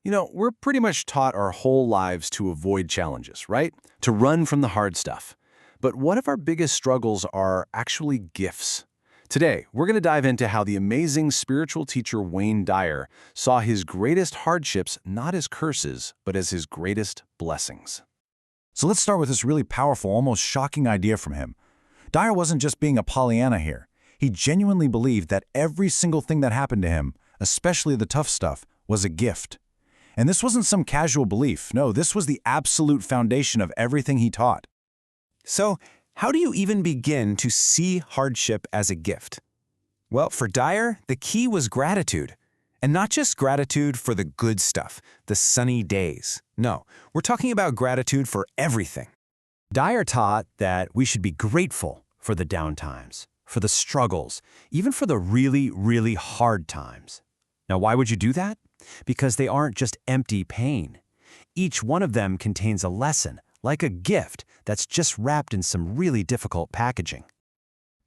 We're pretty much taught our whole lives to avoid challenges, right? To run from the hard stuff. But what if our biggest struggles are actually gifts? Today, we're going to dive into how the amazing spiritual teacher Wayne Dyer saw his greatest hardships not as curses, but as his greatest blessings. So let's start with this really powerful, almost shocking idea from him. Dyer wasn't just being a Pollyanna here. He genuinely believed that every single thing that happened to him, especially the tough stuff, was a gift. And this wasn't some casual belief. No, this was the absolute foundation of everything he taught. So, how do you even begin to see hardship as a gift? Well, for Dyer, the key was gratitude. And not just gratitude for the good stuff, the sunny days. No, we're talking about gratitude for everything. Dyer taught that we should be grateful for the downtimes, for the struggles, even for the really, really hard times. Now, why would you do that? Because they aren't just empty pain. Each one of them contains a lesson, like a gift that's just wrapped in some really difficult packaging.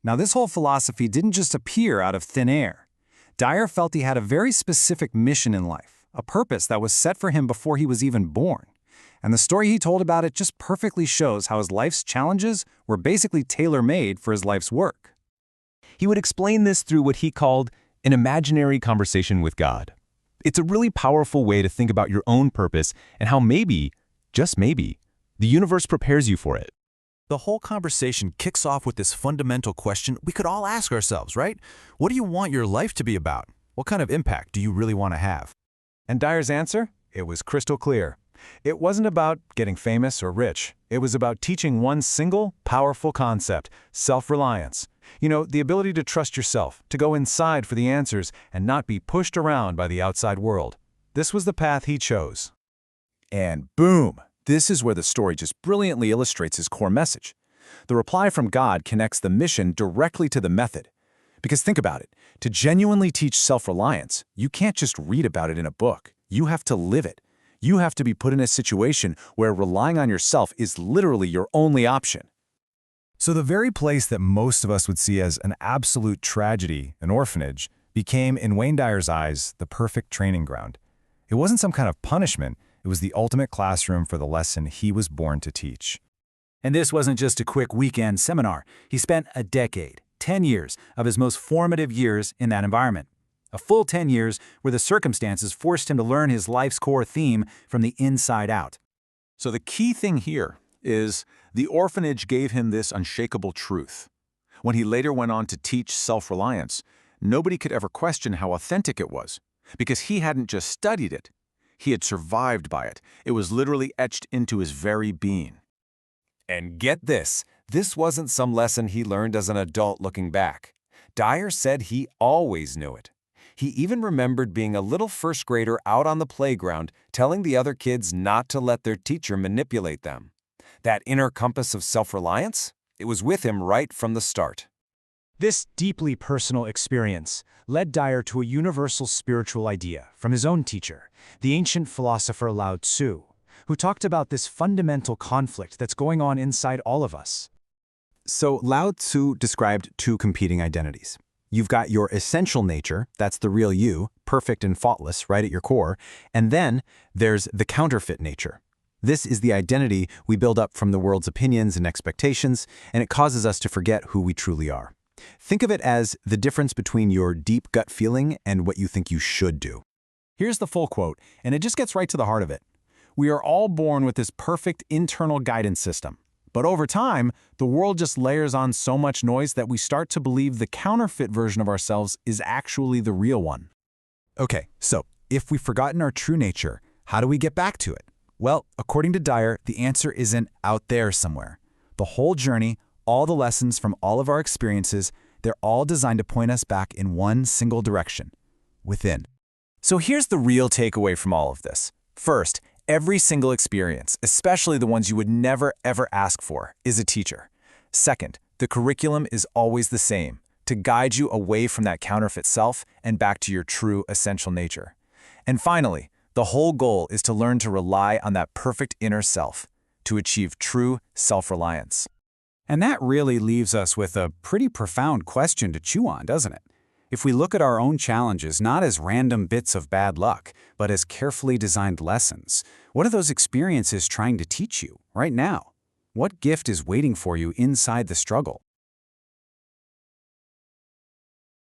Now, this whole philosophy didn't just appear out of thin air. Dyer felt he had a very specific mission in life, a purpose that was set for him before he was even born. And the story he told about it just perfectly shows how his life's challenges were basically tailor-made for his life's work. He would explain this through what he called an imaginary conversation with God. It's a really powerful way to think about your own purpose and how maybe, just maybe, the universe prepares you for it. The whole conversation kicks off with this fundamental question we could all ask ourselves, right? What do you want your life to be about? What kind of impact do you really want to have? And Dyer's answer? It was crystal clear. It wasn't about getting famous or rich. It was about teaching one single, powerful concept, self-reliance. The ability to trust yourself, to go inside for the answers, and not be pushed around by the outside world. This was the path he chose. And boom! This is where the story just brilliantly illustrates his core message. The reply from God connects the mission directly to the method. Because think about it, to genuinely teach self-reliance, you can't just read about it in a book. You have to live it. You have to be put in a situation where relying on yourself is literally your only option. So the very place that most of us would see as an absolute tragedy, an orphanage, became, in Wayne Dyer's eyes, the perfect training ground. It wasn't some kind of punishment. It was the ultimate classroom for the lesson he was born to teach. And this wasn't just a quick weekend seminar. He spent a decade, 10 years, of his most formative years in that environment. A full 10 years where the circumstances forced him to learn his life's core theme from the inside out. So the key thing here is the orphanage gave him this unshakable truth. When he later went on to teach self-reliance, nobody could ever question how authentic it was, because he hadn't just studied it. He had survived by it. It was literally etched into his very being. And get this wasn't some lesson he learned as an adult looking back. Dyer said he always knew it. He even remembered being a little first grader out on the playground telling the other kids not to let their teacher manipulate them. That inner compass of self-reliance? It was with him right from the start. This deeply personal experience led Dyer to a universal spiritual idea from his own teacher, the ancient philosopher Lao Tzu, who talked about this fundamental conflict that's going on inside all of us. So Lao Tzu described two competing identities. You've got your essential nature, that's the real you, perfect and faultless, right at your core, and then there's the counterfeit nature. This is the identity we build up from the world's opinions and expectations, and it causes us to forget who we truly are. Think of it as the difference between your deep gut feeling and what you think you should do. Here's the full quote, and it just gets right to the heart of it. We are all born with this perfect internal guidance system. But over time, the world just layers on so much noise that we start to believe the counterfeit version of ourselves is actually the real one. Okay, so if we've forgotten our true nature, how do we get back to it? Well, according to Dyer, the answer isn't out there somewhere. The whole journey, all the lessons from all of our experiences, they're all designed to point us back in one single direction, within. So here's the real takeaway from all of this. First, every single experience, especially the ones you would never ever ask for, is a teacher. Second, the curriculum is always the same, to guide you away from that counterfeit self and back to your true essential nature. And finally, the whole goal is to learn to rely on that perfect inner self, to achieve true self-reliance. And that really leaves us with a pretty profound question to chew on, doesn't it? If we look at our own challenges not as random bits of bad luck, but as carefully designed lessons, what are those experiences trying to teach you right now? What gift is waiting for you inside the struggle?